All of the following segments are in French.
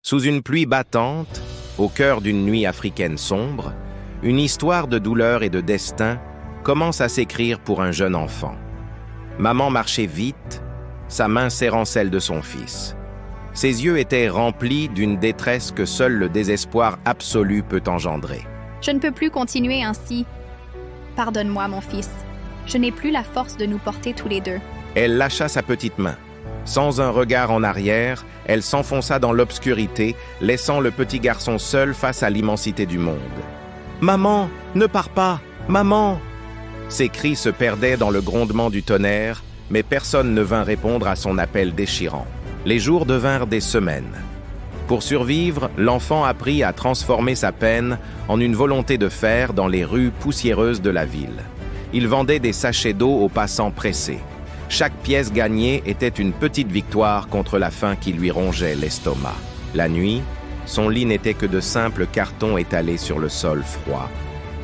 Sous une pluie battante, au cœur d'une nuit africaine sombre, une histoire de douleur et de destin commence à s'écrire pour un jeune enfant. Maman marchait vite, sa main serrant celle de son fils. Ses yeux étaient remplis d'une détresse que seul le désespoir absolu peut engendrer. Je ne peux plus continuer ainsi. Pardonne-moi, mon fils. Je n'ai plus la force de nous porter tous les deux. Elle lâcha sa petite main. Sans un regard en arrière, elle s'enfonça dans l'obscurité, laissant le petit garçon seul face à l'immensité du monde. « Maman, ne pars pas! Maman !» Ses cris se perdaient dans le grondement du tonnerre, mais personne ne vint répondre à son appel déchirant. Les jours devinrent des semaines. Pour survivre, l'enfant apprit à transformer sa peine en une volonté de faire dans les rues poussiéreuses de la ville. Il vendait des sachets d'eau aux passants pressés. Chaque pièce gagnée était une petite victoire contre la faim qui lui rongeait l'estomac. La nuit, son lit n'était que de simples cartons étalés sur le sol froid,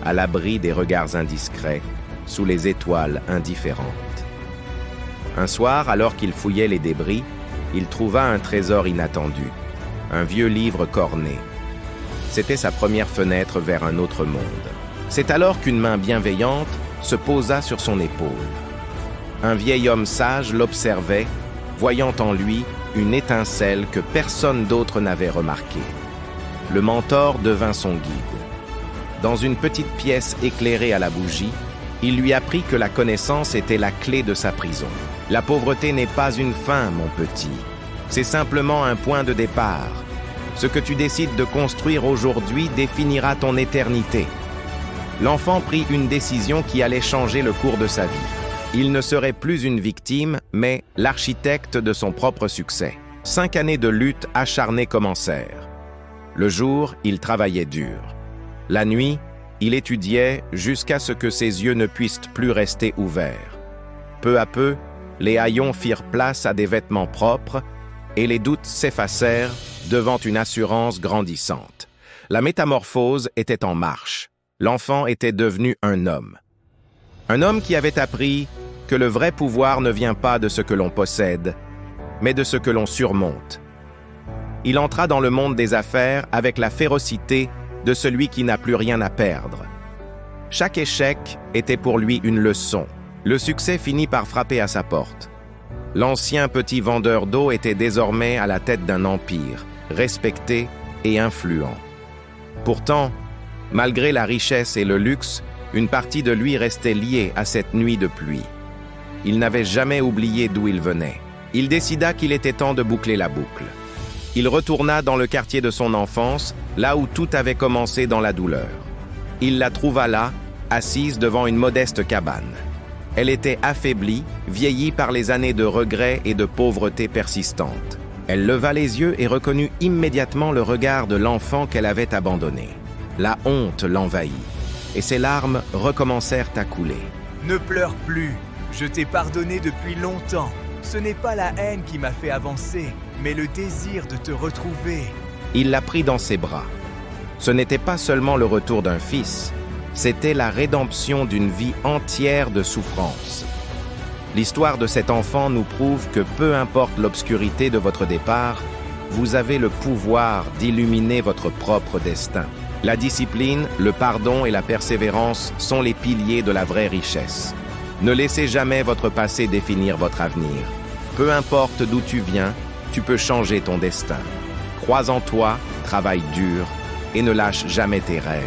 à l'abri des regards indiscrets, sous les étoiles indifférentes. Un soir, alors qu'il fouillait les débris, il trouva un trésor inattendu, un vieux livre corné. C'était sa première fenêtre vers un autre monde. C'est alors qu'une main bienveillante se posa sur son épaule. Un vieil homme sage l'observait, voyant en lui une étincelle que personne d'autre n'avait remarquée. Le mentor devint son guide. Dans une petite pièce éclairée à la bougie, il lui apprit que la connaissance était la clé de sa prison. La pauvreté n'est pas une fin, mon petit. C'est simplement un point de départ. Ce que tu décides de construire aujourd'hui définira ton éternité. L'enfant prit une décision qui allait changer le cours de sa vie. Il ne serait plus une victime, mais l'architecte de son propre succès. 5 années de lutte acharnée commencèrent. Le jour, il travaillait dur. La nuit, il étudiait jusqu'à ce que ses yeux ne puissent plus rester ouverts. Peu à peu, les haillons firent place à des vêtements propres et les doutes s'effacèrent devant une assurance grandissante. La métamorphose était en marche. L'enfant était devenu un homme. Un homme qui avait appris que le vrai pouvoir ne vient pas de ce que l'on possède, mais de ce que l'on surmonte. Il entra dans le monde des affaires avec la férocité de celui qui n'a plus rien à perdre. Chaque échec était pour lui une leçon. Le succès finit par frapper à sa porte. L'ancien petit vendeur d'eau était désormais à la tête d'un empire, respecté et influent. Pourtant, malgré la richesse et le luxe, une partie de lui restait liée à cette nuit de pluie. Il n'avait jamais oublié d'où il venait. Il décida qu'il était temps de boucler la boucle. Il retourna dans le quartier de son enfance, là où tout avait commencé dans la douleur. Il la trouva là, assise devant une modeste cabane. Elle était affaiblie, vieillie par les années de regrets et de pauvreté persistante. Elle leva les yeux et reconnut immédiatement le regard de l'enfant qu'elle avait abandonné. La honte l'envahit, et ses larmes recommencèrent à couler. « Ne pleure plus, je t'ai pardonné depuis longtemps. Ce n'est pas la haine qui m'a fait avancer, mais le désir de te retrouver. » Il la prit dans ses bras. Ce n'était pas seulement le retour d'un fils, c'était la rédemption d'une vie entière de souffrance. L'histoire de cet enfant nous prouve que peu importe l'obscurité de votre départ, vous avez le pouvoir d'illuminer votre propre destin. La discipline, le pardon et la persévérance sont les piliers de la vraie richesse. Ne laissez jamais votre passé définir votre avenir. Peu importe d'où tu viens, tu peux changer ton destin. Crois en toi, travaille dur et ne lâche jamais tes rêves.